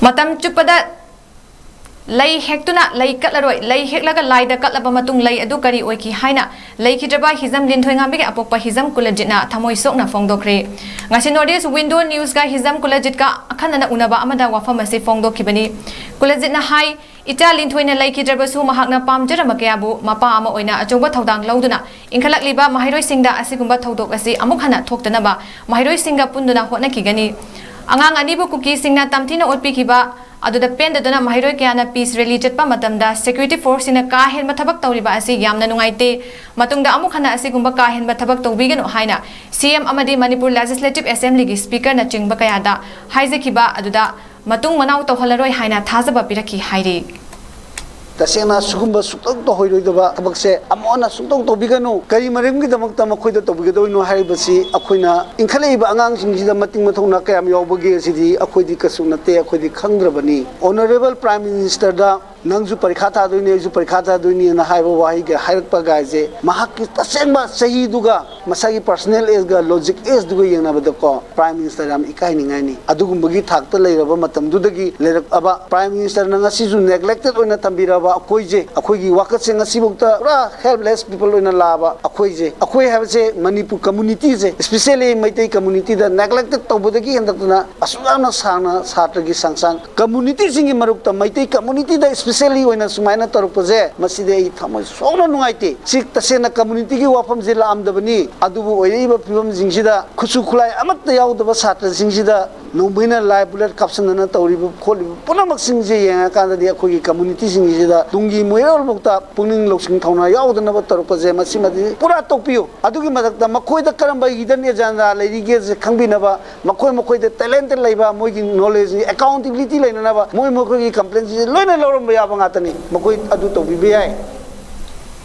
Matam chupada lay hektuna lay katlaroi lay heklaga laida katlaba matung lay adu kari oiki haina lay kidraba hijam linthoingambi ke apokpa hijam kulajitna thamoi sokna fongdokre ngasi Northeast window news ga hijam kulajit ka akhanana unaba amada wafam ase fongdokhibani kulajitna hai ita linthoina lay kidraba su mahakna pamjarama kyabu mapa ama oina achoba thodang lauduna inkhalakliba mahiroi singda asigumba thodok asi amuk hana thoktanaba mahiroi singa punduna hotna kigani angang anibu kuki singna tamthina otpikiba aduda pendaduna mahiroi kyana peace rally chatpa matamda security force ina ka hen mathabak tawriba asi yamna nungaite matungda amuk hana asigumba ka hen mathabak tawbigano haina CM amadi Manipur Legislative Assembly gi speaker na chingba kayada haijakhiba aduda matung manau tawhalaroi haina thajaba piraki hairi tasena sugumba suktok to hoiroidaba tabakse amona suktok to bigano kari marimgi damakta makhoida to bigadoino haibasi akoina inkhaleiba angang singida mating mathona kayam yawbage sidi akoidi kasunate akoidi khangrabani honorable prime minister da nangju parikha tha doini ju parikha tha doini na haiba wahi ge hairakpa gaje mahakki tasengba sahi duga masagi personal is ga logic is duga yengna badako prime minister am ikai ningani adugumbagi thakta leiraba matam dudagi leirak aba prime minister na ngasi ju neglected oina tambiraba akoije akoigi wakatse ngasi bukta pura helpless people oina laba akoije akoi habse manipur community je especially maitai community da neglected tobodagi hendakna asugana sana satragi sangsang community singi marukta maitai community da especially when sumaina tarupose maside thamoi sogna nungaite sik tasena community gi wafam jila amdabani adubu oiba pibam jingsida khusu khulai amatta yaudaba satra jingsida nobina live bullet caption na tawribu kholibu punamak singje yenga kanda dia khogi community jingsida tungi moyol mukta puning loksing thona yaudana ba tarupose masimadi pura tokpiyo adugi madakta makhoida karamba hidan ejanda leirige je khangbinaba makhoi de talent leiba moigi knowledge accountability leinana ba moi mokoi complaints loina lorom ya bangatani makoi adu to bibi ai